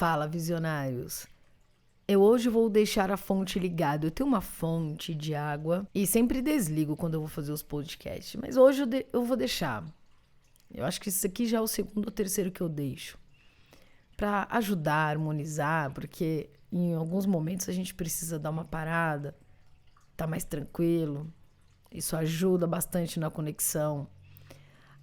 Fala, visionários. Eu hoje vou deixar a fonte ligada. Eu tenho uma fonte de água e sempre desligo quando eu vou fazer os podcasts. Mas hoje eu vou deixar. Eu acho que isso aqui já é o segundo ou terceiro que eu deixo. Para ajudar, harmonizar, porque em alguns momentos a gente precisa dar uma parada, tá mais tranquilo. Isso ajuda bastante na conexão.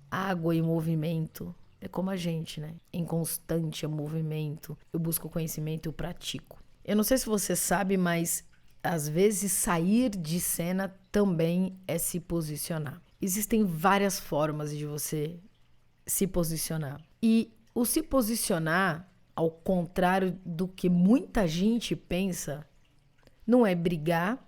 Água e movimento é como a gente, né? Em constante movimento. Eu busco conhecimento e eu pratico. Eu não sei se você sabe, mas às vezes sair de cena também é se posicionar. Existem várias formas de você se posicionar. E o se posicionar, ao contrário do que muita gente pensa, não é brigar,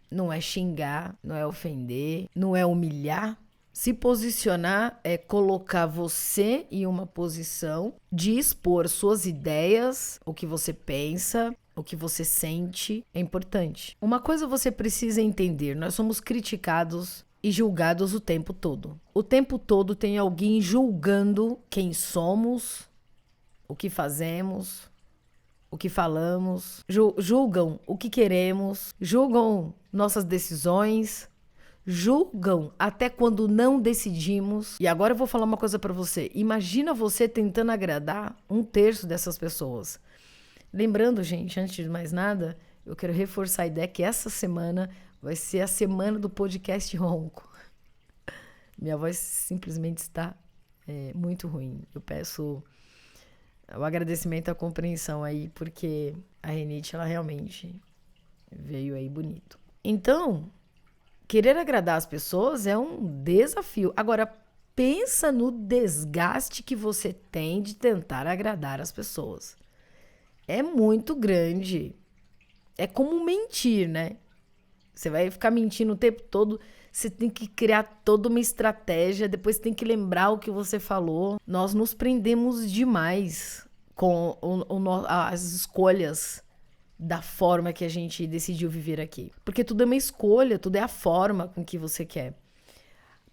não é xingar, não é ofender, não é humilhar. Se posicionar é colocar você em uma posição de expor suas ideias, o que você pensa, o que você sente. É importante. Uma coisa você precisa entender: nós somos criticados e julgados o tempo todo. O tempo todo tem alguém julgando quem somos, o que fazemos, o que falamos, julgam o que queremos, julgam nossas decisões, julgam até quando não decidimos. E agora eu vou falar uma coisa pra você. Imagina você tentando agradar 1/3 dessas pessoas. Lembrando, gente, antes de mais nada, eu quero reforçar a ideia que essa semana vai ser a semana do podcast ronco. Minha voz simplesmente está muito ruim. Eu peço o agradecimento e a compreensão aí, porque a rinite, ela realmente veio aí bonito. Então, querer agradar as pessoas é um desafio. Agora, pensa no desgaste que você tem de tentar agradar as pessoas. É muito grande. É como mentir, né? Você vai ficar mentindo o tempo todo. Você tem que criar toda uma estratégia. Depois tem que lembrar o que você falou. Nós nos prendemos demais com as escolhas da forma que a gente decidiu viver aqui. Porque tudo é uma escolha, tudo é a forma com que você quer.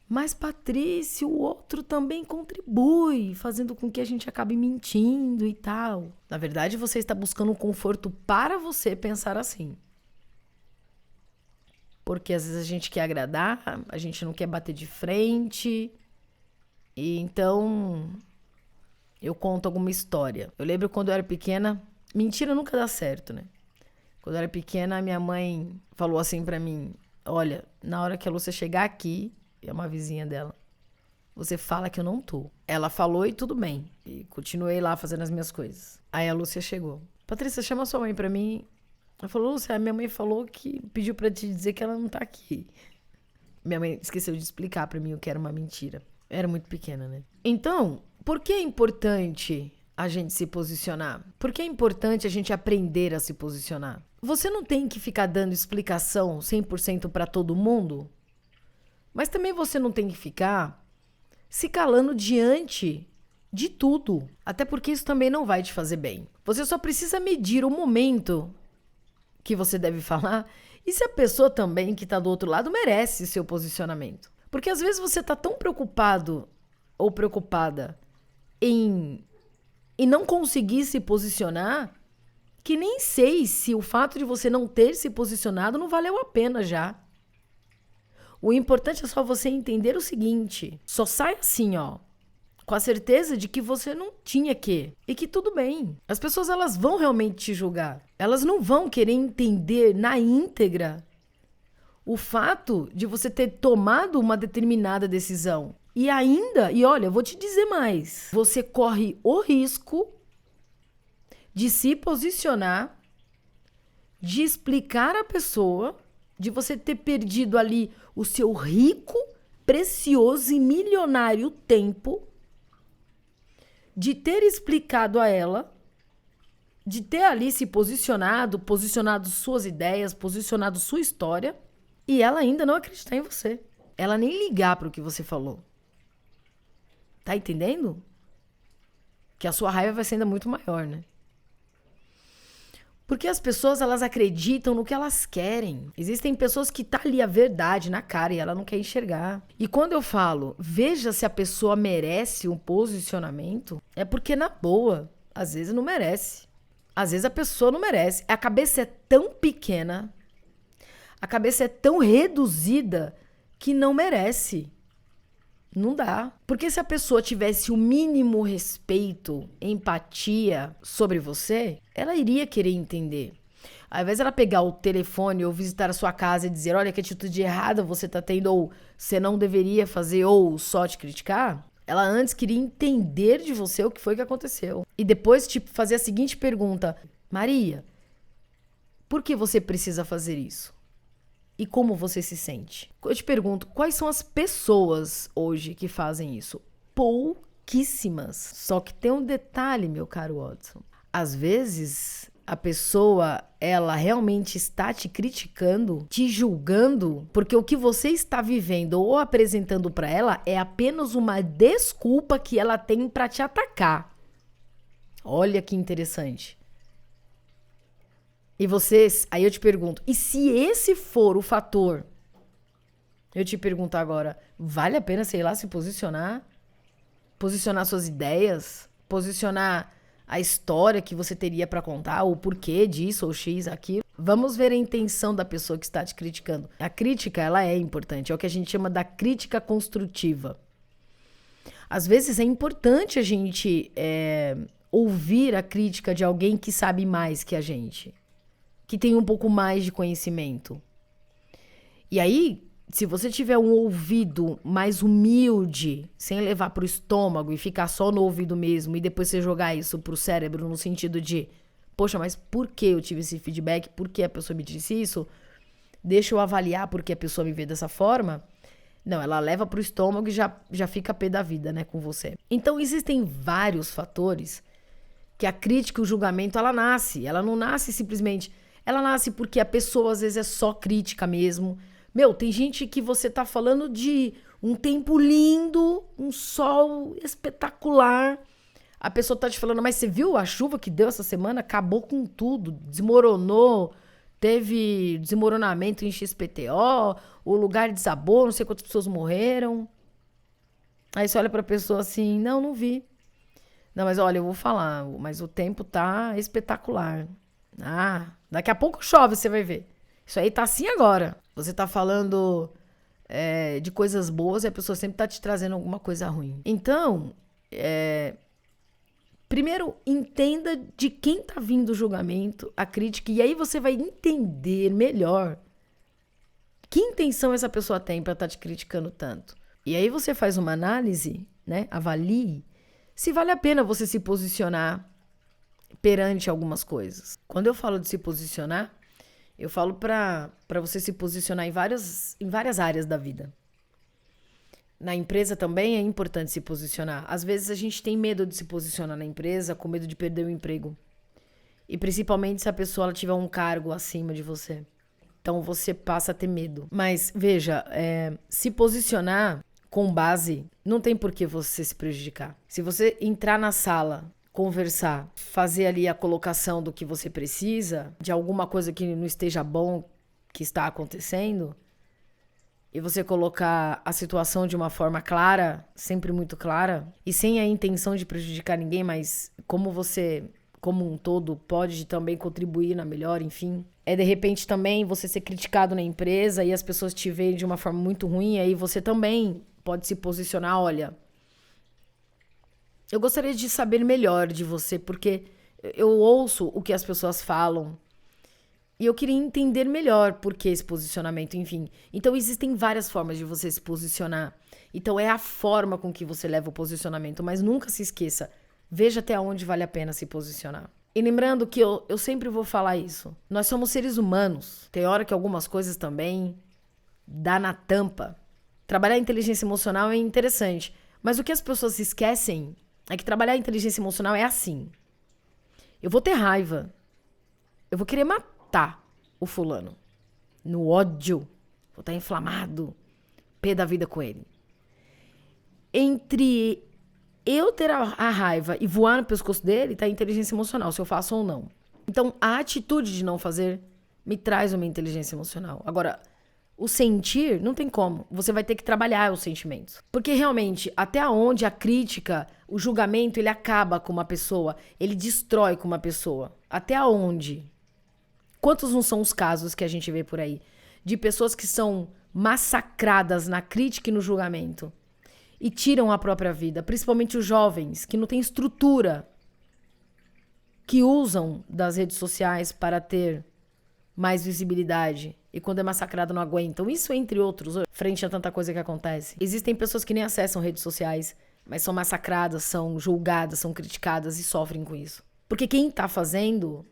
Mas, Patrícia, o outro também contribui, fazendo com que a gente acabe mentindo e tal. Na verdade, você está buscando um conforto para você pensar assim. Porque às vezes a gente quer agradar, a gente não quer bater de frente. E então, eu conto alguma história. Eu lembro quando eu era pequena, mentira nunca dá certo, né? Quando eu era pequena, a minha mãe falou assim pra mim: olha, na hora que a Lúcia chegar aqui, é uma vizinha dela, você fala que eu não tô. Ela falou e tudo bem. E continuei lá fazendo as minhas coisas. Aí a Lúcia chegou. Patrícia, chama sua mãe pra mim. Ela falou: Lúcia, a minha mãe falou que pediu pra te dizer que ela não tá aqui. Minha mãe esqueceu de explicar pra mim o que era uma mentira. Eu era muito pequena, né? Então, por que é importante a gente se posicionar? Por que é importante a gente aprender a se posicionar? Você não tem que ficar dando explicação 100% pra todo mundo, mas também você não tem que ficar se calando diante de tudo. Até porque isso também não vai te fazer bem. Você só precisa medir o momento que você deve falar e se a pessoa também que está do outro lado merece seu posicionamento. Porque às vezes você está tão preocupado ou preocupada em não conseguir se posicionar que nem sei se o fato de você não ter se posicionado não valeu a pena já. O importante é só você entender o seguinte: só sai assim, ó, com a certeza de que você não tinha que. E que tudo bem. As pessoas, elas vão realmente te julgar. Elas não vão querer entender na íntegra o fato de você ter tomado uma determinada decisão. E ainda, e olha, eu vou te dizer mais, você corre o risco de se posicionar, de explicar à pessoa, de você ter perdido ali o seu rico, precioso e milionário tempo, de ter explicado a ela, de ter ali se posicionado suas ideias, posicionado sua história, e ela ainda não acreditar em você. Ela nem ligar para o que você falou. Tá entendendo? Que a sua raiva vai ser ainda muito maior, né? Porque as pessoas, elas acreditam no que elas querem. Existem pessoas que tá ali a verdade na cara e ela não quer enxergar. E quando eu falo, veja se a pessoa merece um posicionamento, é porque na boa, Às vezes não merece. Às vezes a pessoa não merece. A cabeça é tão pequena, a cabeça é tão reduzida que não merece. Não dá. Porque se a pessoa tivesse o mínimo respeito, empatia sobre você, ela iria querer entender. Ao invés dela pegar o telefone ou visitar a sua casa e dizer, olha que atitude errada você tá tendo, ou você não deveria fazer, ou só te criticar, ela antes queria entender de você o que foi que aconteceu. E depois, fazer a seguinte pergunta: Maria, por que você precisa fazer isso? E como você se sente? Eu te pergunto, quais são as pessoas hoje que fazem isso? Pouquíssimas. Só que tem um detalhe, meu caro Watson. Às vezes, a pessoa, ela realmente está te criticando, te julgando, porque o que você está vivendo ou apresentando para ela é apenas uma desculpa que ela tem para te atacar. Olha que interessante. E vocês, aí eu te pergunto, e se esse for o fator, eu te pergunto agora, vale a pena, sei lá, se posicionar? Posicionar suas ideias? Posicionar a história que você teria para contar, o porquê disso, ou X, aquilo? Vamos ver a intenção da pessoa que está te criticando. A crítica, ela é importante, é o que a gente chama da crítica construtiva. Às vezes é importante a gente ouvir a crítica de alguém que sabe mais que a gente, que tem um pouco mais de conhecimento. E aí, se você tiver um ouvido mais humilde, sem levar pro estômago e ficar só no ouvido mesmo, e depois você jogar isso pro cérebro no sentido de, poxa, mas por que eu tive esse feedback? Por que a pessoa me disse isso? Deixa eu avaliar por que a pessoa me vê dessa forma. Não, ela leva pro estômago e já fica pé da vida, né, com você. Então, existem vários fatores que a crítica e o julgamento, ela não nasce simplesmente. Ela nasce porque a pessoa, às vezes, é só crítica mesmo. Meu, tem gente que você tá falando de um tempo lindo, um sol espetacular. A pessoa tá te falando, mas você viu a chuva que deu essa semana? Acabou com tudo, desmoronou, teve desmoronamento em XPTO, o lugar desabou, não sei quantas pessoas morreram. Aí você olha pra pessoa assim, não vi. Não, mas olha, eu vou falar, mas o tempo tá espetacular. Ah, daqui a pouco chove, você vai ver. Isso aí tá assim agora. Você tá falando de coisas boas e a pessoa sempre tá te trazendo alguma coisa ruim. Então, primeiro, entenda de quem tá vindo o julgamento, a crítica, e aí você vai entender melhor que intenção essa pessoa tem pra estar te criticando tanto. E aí você faz uma análise, né? Avalie se vale a pena você se posicionar perante algumas coisas. Quando eu falo de se posicionar, eu falo para você se posicionar em várias áreas da vida. Na empresa também é importante se posicionar. Às vezes a gente tem medo de se posicionar na empresa, com medo de perder o emprego. E principalmente se a pessoa ela tiver um cargo acima de você. Então você passa a ter medo. Mas veja, se posicionar com base, não tem por que você se prejudicar. Se você entrar na sala, conversar, fazer ali a colocação do que você precisa, de alguma coisa que não esteja bom, que está acontecendo, e você colocar a situação de uma forma clara, sempre muito clara, e sem a intenção de prejudicar ninguém, mas como você, como um todo, pode também contribuir na melhor, enfim. De repente também você ser criticado na empresa e as pessoas te veem de uma forma muito ruim, e aí você também pode se posicionar, olha, eu gostaria de saber melhor de você, porque eu ouço o que as pessoas falam e eu queria entender melhor por que esse posicionamento, enfim. Então, existem várias formas de você se posicionar. Então, é a forma com que você leva o posicionamento, mas nunca se esqueça, veja até onde vale a pena se posicionar. E lembrando que eu sempre vou falar isso, nós somos seres humanos, tem hora que algumas coisas também dá na tampa. Trabalhar a inteligência emocional é interessante, mas o que as pessoas esquecem é que trabalhar a inteligência emocional é assim. Eu vou ter raiva. Eu vou querer matar o fulano. No ódio. Vou estar inflamado. Pé da vida com ele. Entre eu ter a raiva e voar no pescoço dele, tá a inteligência emocional, se eu faço ou não. Então, a atitude de não fazer me traz uma inteligência emocional. Agora, O sentir, não tem como. Você vai ter que trabalhar os sentimentos. Porque realmente, até onde a crítica, o julgamento, ele acaba com uma pessoa, ele destrói com uma pessoa. Até onde? Quantos não são os casos que a gente vê por aí? De pessoas que são massacradas na crítica e no julgamento. E tiram a própria vida. Principalmente os jovens, que não têm estrutura. Que usam das redes sociais para ter mais visibilidade. E quando é massacrado não aguentam. Isso entre outros, frente a tanta coisa que acontece. Existem pessoas que nem acessam redes sociais, mas são massacradas, são julgadas, são criticadas e sofrem com isso. Porque quem tá fazendo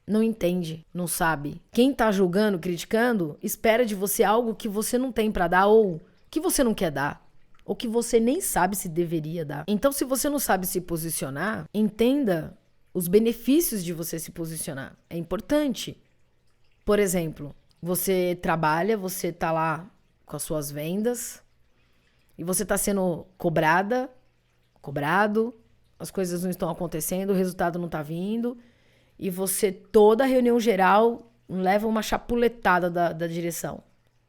não entende, não sabe. Quem tá julgando, criticando, espera de você algo que você não tem pra dar ou que você não quer dar. Ou que você nem sabe se deveria dar. Então, se você não sabe se posicionar, entenda os benefícios de você se posicionar. É importante. Por exemplo, você trabalha, você tá lá com as suas vendas e você tá sendo cobrado, as coisas não estão acontecendo, o resultado não tá vindo e você, toda reunião geral, leva uma chapuletada da direção.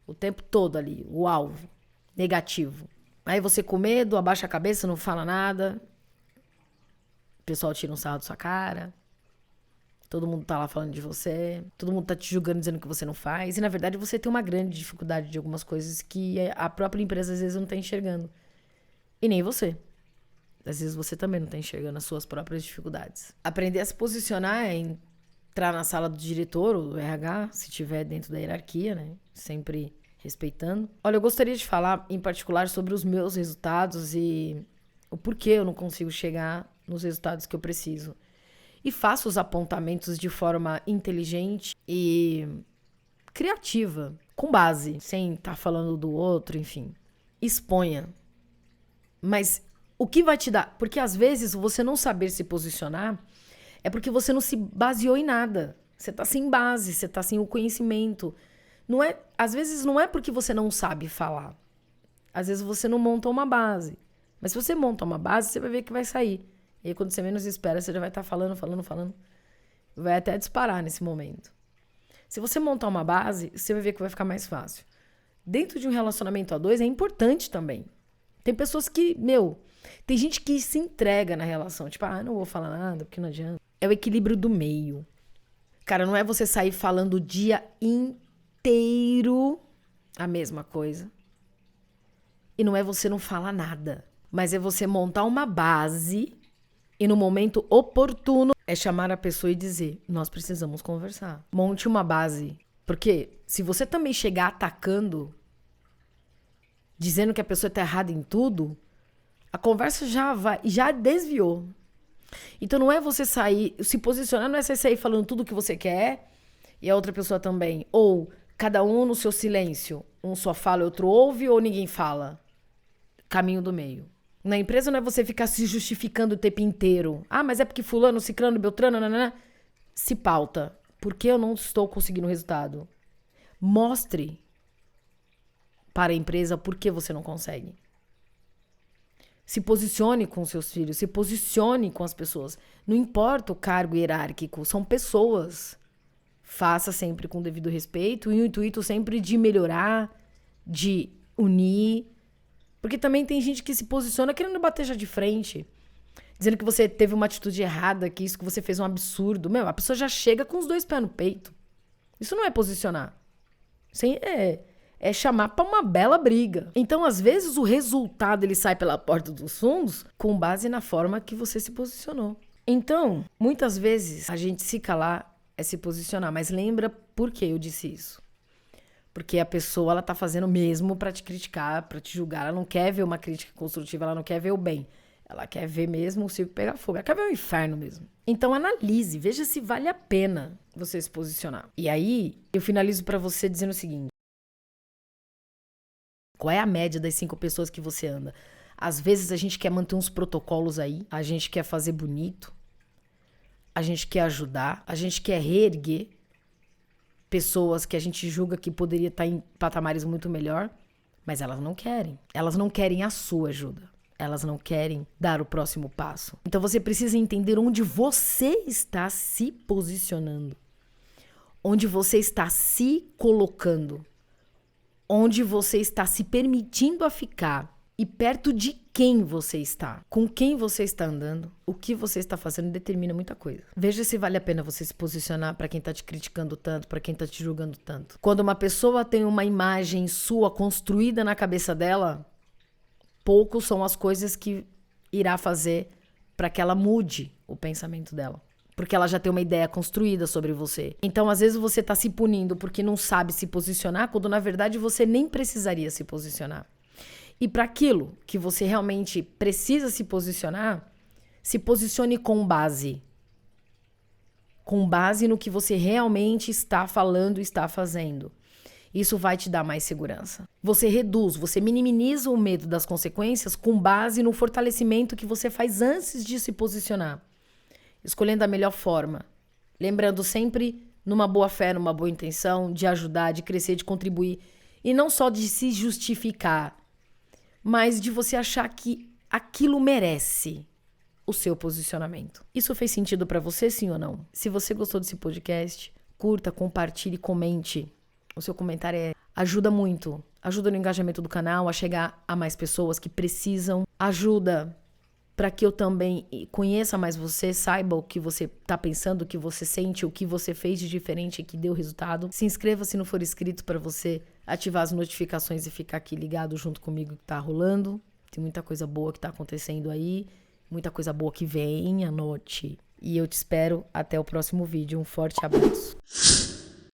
O tempo todo ali, o alvo, negativo. Aí você com medo, abaixa a cabeça, não fala nada, o pessoal tira um sarro da sua cara. Todo mundo tá lá falando de você. Todo mundo tá te julgando, dizendo que você não faz. E, na verdade, você tem uma grande dificuldade de algumas coisas que a própria empresa, às vezes, não tá enxergando. E nem você. Às vezes, você também não tá enxergando as suas próprias dificuldades. Aprender a se posicionar é entrar na sala do diretor ou do RH, se tiver dentro da hierarquia, né? Sempre respeitando. Olha, eu gostaria de falar, em particular, sobre os meus resultados e o porquê eu não consigo chegar nos resultados que eu preciso. E faça os apontamentos de forma inteligente e criativa, com base, sem estar falando do outro, enfim. Exponha. Mas o que vai te dar? Porque às vezes você não saber se posicionar é porque você não se baseou em nada. Você está sem base, você está sem o conhecimento. Às vezes não é porque você não sabe falar. Às vezes você não monta uma base. Mas se você monta uma base, você vai ver que vai sair. E aí, quando você menos espera, você já vai estar falando. Vai até disparar nesse momento. Se você montar uma base, você vai ver que vai ficar mais fácil. Dentro de um relacionamento a dois, é importante também. Tem pessoas que, tem gente que se entrega na relação. Tipo, não vou falar nada, porque não adianta. É o equilíbrio do meio. Cara, não é você sair falando o dia inteiro a mesma coisa. E não é você não falar nada. Mas é você montar uma base. E no momento oportuno é chamar a pessoa e dizer, nós precisamos conversar. Monte uma base. Porque se você também chegar atacando, dizendo que a pessoa está errada em tudo, a conversa já desviou. Então não é você sair, se posicionar não é você sair falando tudo o que você quer e a outra pessoa também. Ou cada um no seu silêncio. Um só fala e outro ouve ou ninguém fala. Caminho do meio. Na empresa não é você ficar se justificando o tempo inteiro. Mas é porque fulano, ciclano, beltrano, nanana. Se pauta. Por que eu não estou conseguindo resultado? Mostre para a empresa por que você não consegue. Se posicione com seus filhos, se posicione com as pessoas. Não importa o cargo hierárquico, são pessoas. Faça sempre com o devido respeito e o intuito sempre de melhorar, de unir. Porque também tem gente que se posiciona querendo bater já de frente. Dizendo que você teve uma atitude errada, que isso que você fez um absurdo. A pessoa já chega com os 2 pés no peito. Isso não é posicionar. Isso é chamar para uma bela briga. Então, às vezes, o resultado ele sai pela porta dos fundos com base na forma que você se posicionou. Então, muitas vezes, a gente se calar é se posicionar. Mas lembra por que eu disse isso. Porque a pessoa, ela tá fazendo mesmo pra te criticar, pra te julgar. Ela não quer ver uma crítica construtiva, ela não quer ver o bem. Ela quer ver mesmo o circo pegar fogo. Ela quer ver o inferno mesmo. Então analise, veja se vale a pena você se posicionar. E aí, eu finalizo pra você dizendo o seguinte. Qual é a média das 5 pessoas que você anda? Às vezes a gente quer manter uns protocolos aí, a gente quer fazer bonito, a gente quer ajudar, a gente quer reerguer pessoas que a gente julga que poderia estar em patamares muito melhor, mas elas não querem. Elas não querem a sua ajuda. Elas não querem dar o próximo passo. Então você precisa entender onde você está se posicionando. Onde você está se colocando. onde você está se permitindo a ficar e perto de quem você está, com quem você está andando, o que você está fazendo determina muita coisa. Veja se vale a pena você se posicionar para quem está te criticando tanto, para quem está te julgando tanto. Quando uma pessoa tem uma imagem sua construída na cabeça dela, poucos são as coisas que irá fazer para que ela mude o pensamento dela. Porque ela já tem uma ideia construída sobre você. Então, às vezes, você está se punindo porque não sabe se posicionar, quando, na verdade, você nem precisaria se posicionar. E para aquilo que você realmente precisa se posicionar, se posicione com base. Com base no que você realmente está falando e está fazendo. Isso vai te dar mais segurança. Você reduz, você minimiza o medo das consequências com base no fortalecimento que você faz antes de se posicionar. Escolhendo a melhor forma. Lembrando sempre numa boa fé, numa boa intenção, de ajudar, de crescer, de contribuir. E não só de se justificar, mas de você achar que aquilo merece o seu posicionamento. Isso fez sentido para você, sim ou não? Se você gostou desse podcast, curta, compartilhe, comente. O seu comentário ajuda muito. Ajuda no engajamento do canal, a chegar a mais pessoas que precisam. Ajuda para que eu também conheça mais você, saiba o que você está pensando, o que você sente, o que você fez de diferente e que deu resultado. Se inscreva se não for inscrito para você ativar as notificações e ficar aqui ligado junto comigo que tá rolando. Tem muita coisa boa que tá acontecendo aí, muita coisa boa que vem, anote. E eu te espero até o próximo vídeo. Um forte abraço.